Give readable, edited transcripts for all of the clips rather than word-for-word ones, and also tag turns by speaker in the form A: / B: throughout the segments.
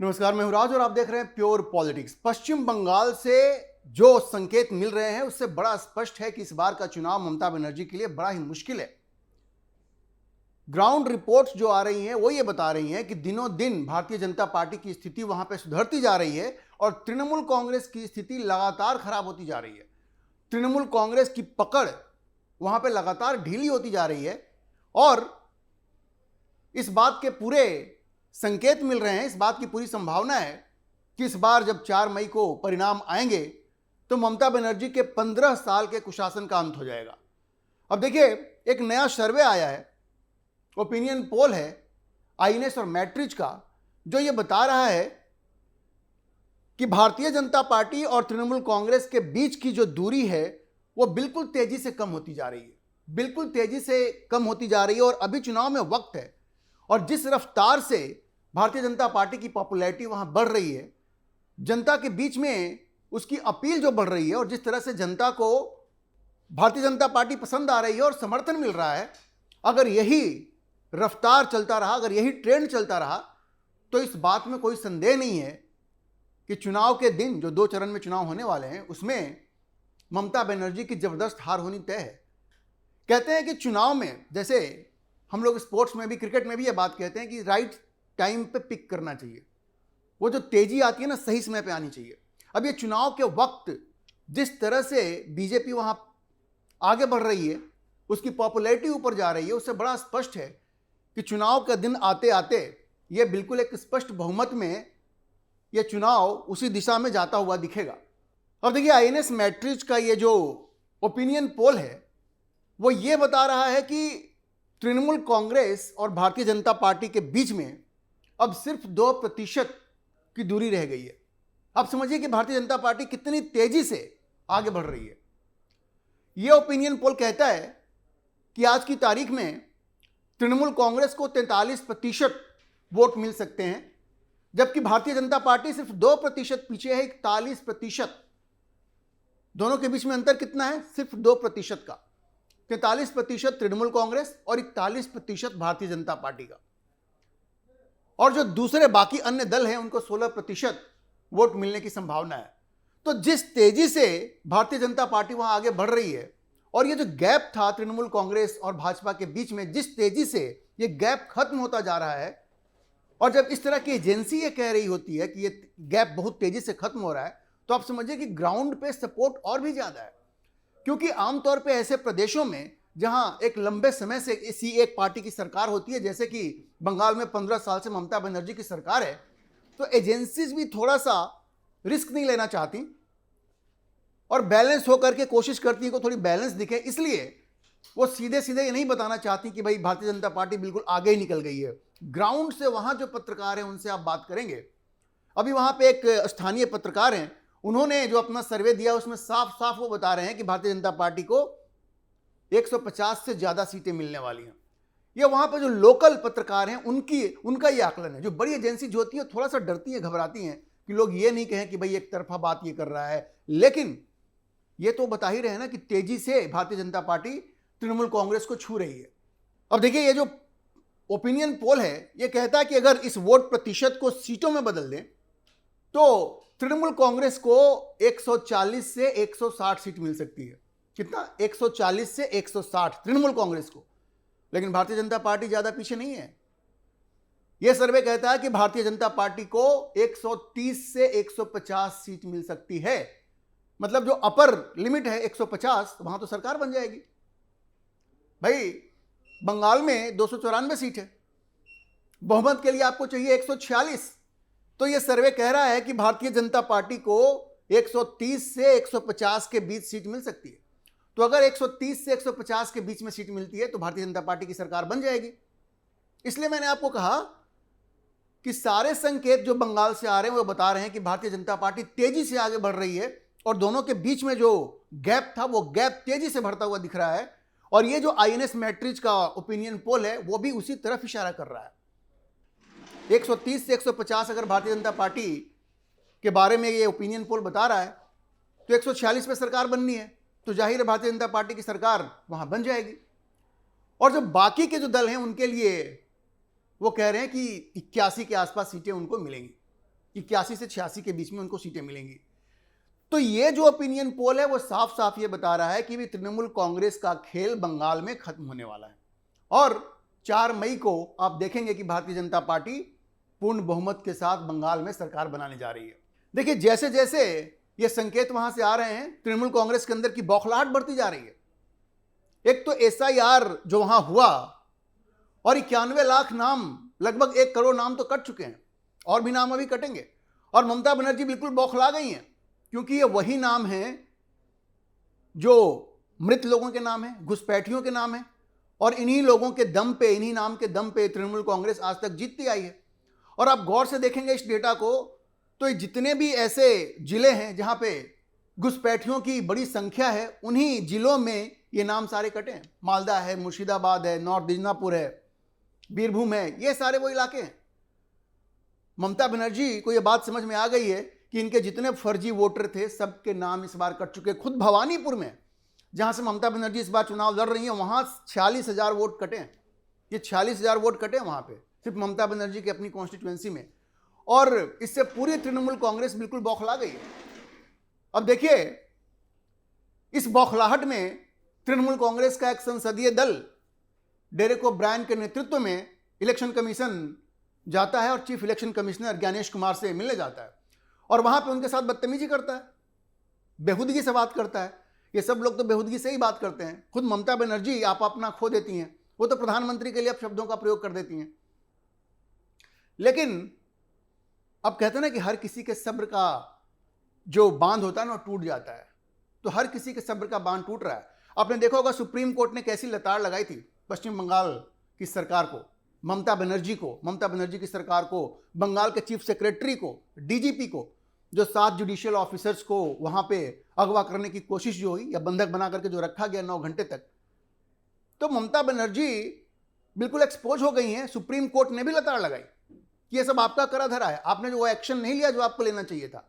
A: नमस्कार, मैं हूं राज और आप देख रहे हैं प्योर पॉलिटिक्स। पश्चिम बंगाल से जो संकेत मिल रहे हैं उससे बड़ा स्पष्ट है कि इस बार का चुनाव ममता बनर्जी के लिए बड़ा ही मुश्किल है। ग्राउंड रिपोर्ट्स जो आ रही हैं वो ये बता रही हैं कि दिनों दिन भारतीय जनता पार्टी की स्थिति वहां पे सुधरती जा रही है और तृणमूल कांग्रेस की स्थिति लगातार खराब होती जा रही है। तृणमूल कांग्रेस की पकड़ वहां पे लगातार ढीली होती जा रही है और इस बात के पूरे संकेत मिल रहे हैं, इस बात की पूरी संभावना है कि इस बार जब 4 मई को परिणाम आएंगे तो ममता बनर्जी के 15 साल के कुशासन का अंत हो जाएगा। अब देखिए, एक नया सर्वे आया है, ओपिनियन पोल है आईएनएस और मैट्रिज का, जो ये बता रहा है कि भारतीय जनता पार्टी और तृणमूल कांग्रेस के बीच की जो दूरी है वो बिल्कुल तेजी से कम होती जा रही है, बिल्कुल तेजी से कम होती जा रही है। और अभी चुनाव में वक्त है और जिस रफ्तार से भारतीय जनता पार्टी की पॉपुलैरिटी वहां बढ़ रही है, जनता के बीच में उसकी अपील जो बढ़ रही है और जिस तरह से जनता को भारतीय जनता पार्टी पसंद आ रही है और समर्थन मिल रहा है, अगर यही रफ्तार चलता रहा, अगर यही ट्रेंड चलता रहा तो इस बात में कोई संदेह नहीं है कि चुनाव के दिन जो 2 चरण में चुनाव होने वाले हैं उसमें ममता बनर्जी की जबरदस्त हार होनी तय है। कहते हैं कि चुनाव में, जैसे हम लोग स्पोर्ट्स में भी, क्रिकेट में भी ये बात कहते हैं कि राइट टाइम पे पिक करना चाहिए, वो जो तेजी आती है ना, सही समय पे आनी चाहिए। अब ये चुनाव के वक्त जिस तरह से बीजेपी वहां आगे बढ़ रही है, उसकी पॉपुलैरिटी ऊपर जा रही है, उससे बड़ा स्पष्ट है कि चुनाव का दिन आते आते ये बिल्कुल एक स्पष्ट बहुमत में ये चुनाव उसी दिशा में जाता हुआ दिखेगा। अब देखिए, आईएनएस मैट्रिज का ये जो ओपिनियन पोल है वो ये बता रहा है कि तृणमूल कांग्रेस और भारतीय जनता पार्टी के बीच में अब सिर्फ 2% की दूरी रह गई है। अब समझिए कि भारतीय जनता पार्टी कितनी तेजी से आगे बढ़ रही है। यह ओपिनियन पोल कहता है कि आज की तारीख में तृणमूल कांग्रेस को 43% वोट मिल सकते हैं, जबकि भारतीय जनता पार्टी सिर्फ 2% पीछे है, 41%। दोनों के बीच में अंतर कितना है? सिर्फ 2% का। 43% तृणमूल कांग्रेस और 41% भारतीय जनता पार्टी का। और जो दूसरे बाकी अन्य दल हैं उनको 16% वोट मिलने की संभावना है। तो जिस तेजी से भारतीय जनता पार्टी वहां आगे बढ़ रही है और ये जो गैप था तृणमूल कांग्रेस और भाजपा के बीच में, जिस तेजी से ये गैप खत्म होता जा रहा है, और जब इस तरह की एजेंसी ये कह रही होती है कि ये गैप बहुत तेजी से खत्म हो रहा है, तो आप समझिए कि ग्राउंड पे सपोर्ट और भी ज्यादा है। क्योंकि आमतौर पे ऐसे प्रदेशों में जहां एक लंबे समय से इसी एक पार्टी की सरकार होती है, जैसे कि बंगाल में 15 साल से ममता बनर्जी की सरकार है, तो एजेंसीज भी थोड़ा सा रिस्क नहीं लेना चाहती और बैलेंस होकर के कोशिश करती है को थोड़ी बैलेंस दिखे। इसलिए वो सीधे सीधे ये नहीं बताना चाहती कि भाई भारतीय जनता पार्टी बिल्कुल आगे ही निकल गई है। ग्राउंड से वहां जो पत्रकार हैं उनसे आप बात करेंगे। अभी वहां पे एक स्थानीय पत्रकार हैं, उन्होंने जो अपना सर्वे दिया उसमें साफ साफ वो बता रहे हैं कि भारतीय जनता पार्टी को 150 से ज्यादा सीटें मिलने वाली हैं। ये वहां पर जो लोकल पत्रकार हैं उनका ये आकलन है। जो बड़ी एजेंसी जो होती है थोड़ा सा डरती है, घबराती हैं कि लोग ये नहीं कहें कि भाई एक तरफा बात ये कर रहा है, लेकिन ये तो बता ही रहे हैं ना कि तेजी से भारतीय जनता पार्टी तृणमूल कांग्रेस को छू रही है। अब देखिए, ये जो ओपिनियन पोल है ये कहता है कि अगर इस वोट प्रतिशत को सीटों में बदल दें तो तृणमूल कांग्रेस को 140 से 160 सीट मिल सकती है। कितना? 140 से 160 तृणमूल कांग्रेस को। लेकिन भारतीय जनता पार्टी ज्यादा पीछे नहीं है। यह सर्वे कहता है कि भारतीय जनता पार्टी को 130 से 150 सीट मिल सकती है। मतलब जो अपर लिमिट है 150, वहां तो सरकार बन जाएगी। भाई, बंगाल में 294 सीट है, बहुमत के लिए आपको चाहिए 146। तो यह सर्वे कह रहा है कि भारतीय जनता पार्टी को 130 से 150 के बीच सीट मिल सकती है। तो अगर 130 से 150 के बीच में सीट मिलती है तो भारतीय जनता पार्टी की सरकार बन जाएगी। इसलिए मैंने आपको कहा कि सारे संकेत जो बंगाल से आ रहे हैं वो बता रहे हैं कि भारतीय जनता पार्टी तेजी से आगे बढ़ रही है और दोनों के बीच में जो गैप था वो गैप तेजी से बढ़ता हुआ दिख रहा है। और ये जो आईएनएस मैट्रिज का ओपिनियन पोल है वो भी उसी तरफ इशारा कर रहा है। 130 से 150 अगर भारतीय जनता पार्टी के बारे में ये ओपिनियन पोल बता रहा है तो 146 पे सरकार बननी है, तो जाहिर है भारतीय जनता पार्टी की सरकार वहां बन जाएगी। और जो बाकी के जो दल हैं उनके लिए वो कह रहे हैं कि 81 के आसपास सीटें उनको मिलेंगी। कि 81 से 86 के बीच में उनको सीटें मिलेंगी। तो ये जो ओपिनियन पोल है वो साफ साफ ये बता रहा है कि भी तृणमूल कांग्रेस का खेल बंगाल में खत्म होने वाला है और 4 मई को आप देखेंगे कि भारतीय जनता पार्टी पूर्ण बहुमत के साथ बंगाल में सरकार बनाने जा रही है। देखिए, जैसे जैसे ये संकेत वहां से आ रहे हैं, तृणमूल कांग्रेस के अंदर की बौखलाहट बढ़ती जा रही है। एक तो SIR जो वहां हुआ और 91 लाख नाम, लगभग 1 करोड़ नाम तो कट चुके हैं और भी नाम अभी कटेंगे। और ममता बनर्जी बिल्कुल बौखला गई हैं, क्योंकि ये वही नाम हैं जो मृत लोगों के नाम हैं, घुसपैठियों के नाम हैं, और इन्हीं लोगों के दम पे, इन्हीं नाम के दम पे तृणमूल कांग्रेस आज तक जीतती आई है। और आप गौर से देखेंगे इस डेटा को, तो जितने भी ऐसे जिले हैं जहां पे घुसपैठियों की बड़ी संख्या है, उन्हीं जिलों में ये नाम सारे कटे हैं। मालदा है, मुर्शिदाबाद है, नॉर्थ दिजनापुर है, बीरभूम है, ये सारे वो इलाके हैं। ममता बनर्जी को ये बात समझ में आ गई है कि इनके जितने फर्जी वोटर थे सबके नाम इस बार कट चुके। खुद भवानीपुर में, जहां से ममता बनर्जी इस बार चुनाव लड़ रही है, वहां 46,000 वोट कटे हैं। ये 46,000 वोट कटे हैं वहां पे, सिर्फ ममता बनर्जी की अपनी कॉन्स्टिट्यूएंसी में। और इससे पूरी तृणमूल कांग्रेस बिल्कुल बौखला गई है। अब देखिए, इस बौखलाहट में तृणमूल कांग्रेस का एक संसदीय दल डेरेक ओब्रायन के नेतृत्व में इलेक्शन कमीशन जाता है और chief election commissioner Gyanesh Kumar से मिलने जाता है और वहां पे उनके साथ बदतमीजी करता है, बेहुदगी से बात करता है। ये सब लोग तो बेहुदगी से ही बात करते हैं। खुद ममता बनर्जी आप अपना खो देती हैं, वो तो प्रधानमंत्री के लिए अब शब्दों का प्रयोग कर देती हैं। लेकिन अब कहते हैं ना कि हर किसी के सब्र का जो बांध होता है ना, टूट जाता है। तो हर किसी के सब्र का बांध टूट रहा है। आपने देखा होगा सुप्रीम कोर्ट ने कैसी लताड़ लगाई थी पश्चिम बंगाल की सरकार को, ममता बनर्जी की सरकार को, बंगाल के चीफ सेक्रेटरी को, DGP को, जो 7 जुडिशियल ऑफिसर्स को वहां पे अगवा करने की कोशिश जो हुई या बंधक बना करके जो रखा गया 9 घंटे तक। तो ममता बनर्जी बिल्कुल एक्सपोज हो गई हैं। सुप्रीम कोर्ट ने भी लताड़ लगाई कि ये सब आपका करा धरा है, आपने जो वो एक्शन नहीं लिया जो आपको लेना चाहिए था।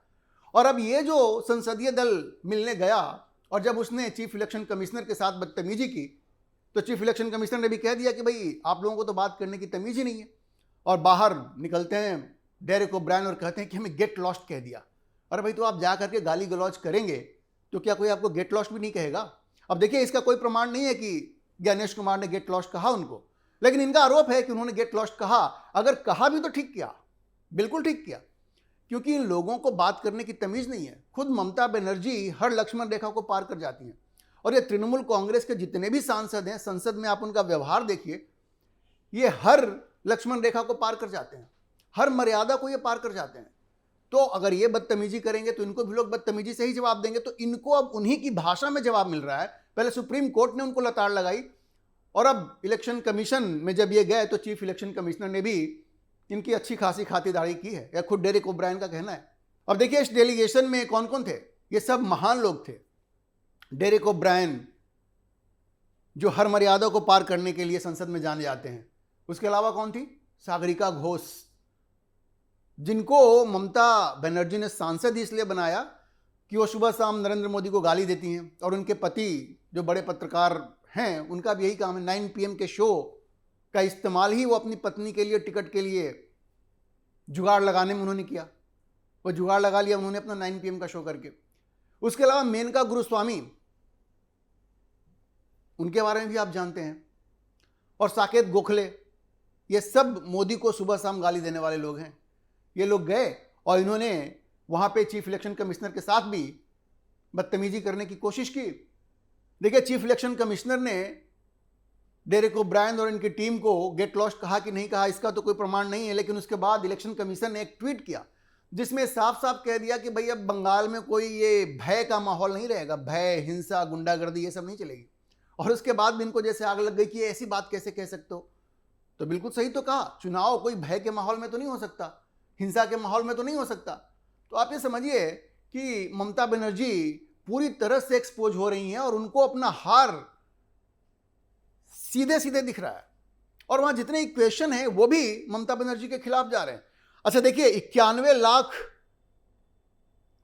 A: और अब ये जो संसदीय दल मिलने गया और जब उसने चीफ इलेक्शन कमिश्नर के साथ बदतमीजी की, तो चीफ इलेक्शन कमिश्नर ने भी कह दिया कि भाई आप लोगों को तो बात करने की तमीज ही नहीं है। और बाहर निकलते हैं डेरेक ओब्रायन और कहते हैं कि हमें गेट लॉस्ट कह दिया। अरे भाई, तो आप जा करके गाली गलौज करेंगे तो क्या कोई आपको गेट लॉस्ट भी नहीं कहेगा? अब देखिए, इसका कोई प्रमाण नहीं है कि ज्ञानेश कुमार ने गेट लॉस्ट कहा उनको, लेकिन इनका आरोप है कि उन्होंने गेट लॉस्ट कहा। अगर कहा भी तो ठीक किया, बिल्कुल ठीक किया, क्योंकि इन लोगों को बात करने की तमीज नहीं है। खुद ममता बनर्जी हर लक्ष्मण रेखा को पार कर जाती हैं। और ये तृणमूल कांग्रेस के जितने भी सांसद हैं, संसद में आप उनका व्यवहार देखिए, ये हर लक्ष्मण रेखा को पार कर जाते हैं, हर मर्यादा को ये पार कर जाते हैं। तो अगर ये बदतमीजी करेंगे तो इनको भी लोग बदतमीजी से ही जवाब देंगे। तो इनको अब उन्हीं की भाषा में जवाब मिल रहा है। पहले सुप्रीम कोर्ट ने उनको लताड़ लगाई और अब इलेक्शन कमीशन में जब ये गए तो चीफ इलेक्शन कमिश्नर ने भी इनकी अच्छी खासी खातिरदारी की है, या खुद डेरेक ओब्रायन का कहना है। अब देखिए, इस डेलीगेशन में कौन कौन थे? ये सब महान लोग थे। डेरेक ओब्रायन, जो हर मर्यादा को पार करने के लिए संसद में जाने जाते हैं। उसके अलावा कौन थी? सागरिका घोष, जिनको ममता बनर्जी ने सांसद ही इसलिए बनाया कि वो सुबह शाम नरेंद्र मोदी को गाली देती हैं, और उनके पति जो बड़े पत्रकार हैं उनका भी यही काम है। 9 PM के शो का इस्तेमाल ही वो अपनी पत्नी के लिए टिकट के लिए जुगाड़ लगाने में उन्होंने किया। वो जुगाड़ लगा लिया उन्होंने अपना 9 PM का शो करके। उसके अलावा मेनका गुरुस्वामी, उनके बारे में भी आप जानते हैं, और साकेत गोखले, ये सब मोदी को सुबह शाम गाली देने वाले लोग हैं। ये लोग गए और इन्होंने वहां पे चीफ इलेक्शन कमिश्नर के साथ भी बदतमीजी करने की कोशिश की। देखिए, चीफ इलेक्शन कमिश्नर ने डेरेक ओब्रायन और इनकी टीम को गेट लॉस्ट कहा कि नहीं कहा, इसका तो कोई प्रमाण नहीं है। लेकिन उसके बाद इलेक्शन कमीशन ने एक ट्वीट किया जिसमें साफ साफ कह दिया कि भाई अब बंगाल में कोई ये भय का माहौल नहीं रहेगा, भय, हिंसा, गुंडागर्दी ये सब नहीं चलेगी। और उसके बाद भी इनको जैसे आग लग गई कि ऐसी बात कैसे कह सकते हो। तो बिल्कुल सही तो कहा, चुनाव कोई भय के माहौल में तो नहीं हो सकता, हिंसा के माहौल में तो नहीं हो सकता। तो आप ये समझिए कि ममता बनर्जी पूरी तरह से एक्सपोज हो रही हैं और उनको अपना हार सीधे सीधे दिख रहा है। और वहां जितने इक्वेशन हैं वो भी ममता बनर्जी के खिलाफ जा रहे हैं। अच्छा देखिए, 91 लाख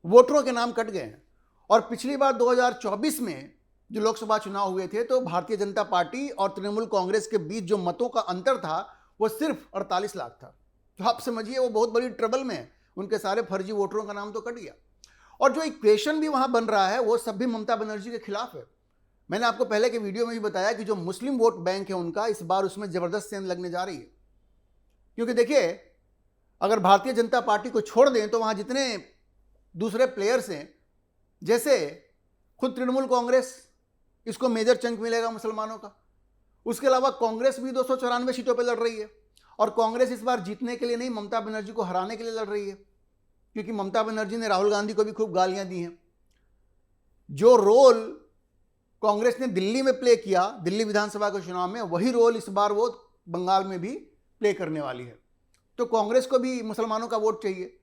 A: वोटरों के नाम कट गए हैं। और पिछली बार 2024 में जो लोकसभा चुनाव हुए थे तो भारतीय जनता पार्टी और तृणमूल कांग्रेस के बीच जो मतों का अंतर था वो सिर्फ 48 लाख था। तो आप समझिए वो बहुत बड़ी ट्रबल में है। उनके सारे फर्जी वोटरों का नाम तो कट गया। और जो इक्वेशन भी वहां बन रहा है वो सब भी ममता बनर्जी के खिलाफ है। मैंने आपको पहले के वीडियो में भी बताया कि जो मुस्लिम वोट बैंक है उनका इस बार उसमें जबरदस्त सेंध लगने जा रही है। क्योंकि देखिए, अगर भारतीय जनता पार्टी को छोड़ दें तो वहां जितने दूसरे प्लेयर्स हैं, जैसे खुद तृणमूल कांग्रेस, इसको मेजर चंक मिलेगा मुसलमानों का। उसके अलावा कांग्रेस भी 294 सीटों पर लड़ रही है, और कांग्रेस इस बार जीतने के लिए नहीं, ममता बनर्जी को हराने के लिए लड़ रही है। क्योंकि ममता बनर्जी ने राहुल गांधी को भी खूब गालियां दी हैं। जो रोल कांग्रेस ने दिल्ली में प्ले किया, दिल्ली विधानसभा के चुनाव में, वही रोल इस बार वो बंगाल में भी प्ले करने वाली है। तो कांग्रेस को भी मुसलमानों का वोट चाहिए।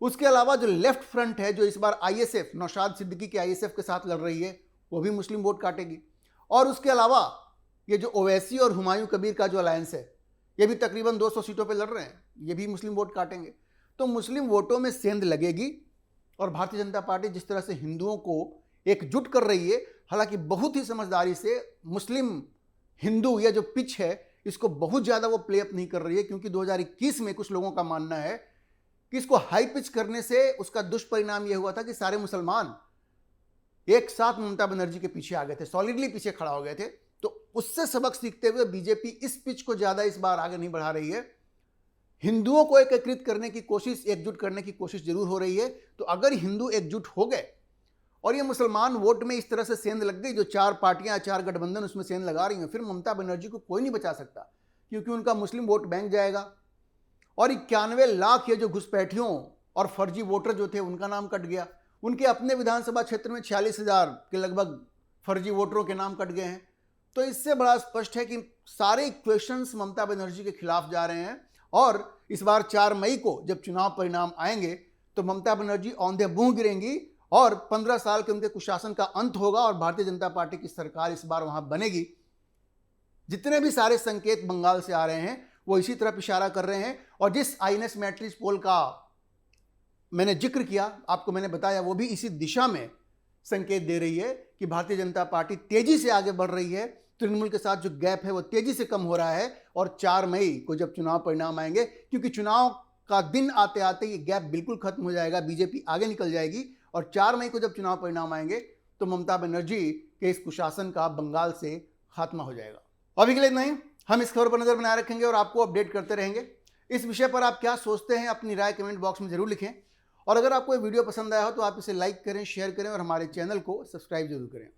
A: उसके अलावा जो लेफ्ट फ्रंट है, जो इस बार आईएसएफ, नौशाद सिद्दीकी के आईएसएफ के साथ लड़ रही है, वो भी मुस्लिम वोट काटेगी। और उसके अलावा ये जो ओवैसी और हुमायूं कबीर का जो अलायंस है, ये भी तकरीबन 200 सीटों पे लड़ रहे हैं, ये भी मुस्लिम वोट काटेंगे। तो मुस्लिम वोटों में सेंध लगेगी। और भारतीय जनता पार्टी जिस तरह से हिंदुओं को एकजुट कर रही है, हालांकि बहुत ही समझदारी से, मुस्लिम हिंदू या जो पिच है इसको बहुत ज़्यादा वो प्ले अप नहीं कर रही है। क्योंकि 2021 में कुछ लोगों का मानना है कि इसको हाई पिच करने से उसका दुष्परिणाम यह हुआ था कि सारे मुसलमान एक साथ ममता बनर्जी के पीछे आ गए थे, सॉलिडली पीछे खड़ा हो गए थे। तो उससे सबक सीखते हुए बीजेपी इस पिच को ज्यादा इस बार आगे नहीं बढ़ा रही है। हिंदुओं को एकीकृत करने की कोशिश, एकजुट करने की कोशिश जरूर हो रही है। तो अगर हिंदू एकजुट हो गए और ये मुसलमान वोट में इस तरह से सेंध लग गई, जो 4 पार्टियां, 4 गठबंधन उसमें सेंध लगा रही हैं, फिर ममता बनर्जी को कोई नहीं बचा सकता। क्योंकि उनका मुस्लिम वोट बैंक जाएगा। और 91 लाख ये जो घुसपैठियों और फर्जी वोटर जो थे उनका नाम कट गया। उनके अपने विधानसभा क्षेत्र में 46,000 के लगभग फर्जी वोटरों के नाम कट गए हैं। तो इससे बड़ा स्पष्ट है कि सारे इक्वेशंस ममता बनर्जी के खिलाफ जा रहे हैं। और इस बार 4 मई को जब चुनाव परिणाम आएंगे तो ममता बनर्जी औंधे मुंह गिरेंगी और 15 साल के उनके कुशासन का अंत होगा और भारतीय जनता पार्टी की सरकार इस बार वहां बनेगी। जितने भी सारे संकेत बंगाल से आ रहे हैं वो इसी तरफ इशारा कर रहे हैं। और जिस आईएनएस मैट्रिक्स पोल का मैंने जिक्र किया, आपको मैंने बताया, वो भी इसी दिशा में संकेत दे रही है कि भारतीय जनता पार्टी तेजी से आगे बढ़ रही है। तृणमूल के साथ जो गैप है वो तेजी से कम हो रहा है। और 4 मई को जब चुनाव परिणाम आएंगे, क्योंकि चुनाव का दिन आते आते ये गैप बिल्कुल खत्म हो जाएगा, बीजेपी आगे निकल जाएगी। और 4 मई को जब चुनाव परिणाम आएंगे तो ममता बनर्जी के इस कुशासन का बंगाल से खात्मा हो जाएगा। अभी के लिए इतना ही। हम इस खबर पर नजर बनाए रखेंगे और आपको अपडेट करते रहेंगे। इस विषय पर आप क्या सोचते हैं, अपनी राय कमेंट बॉक्स में जरूर लिखें। और अगर आपको ये वीडियो पसंद आया हो तो आप इसे लाइक करें, शेयर करें और हमारे चैनल को सब्सक्राइब जरूर करें।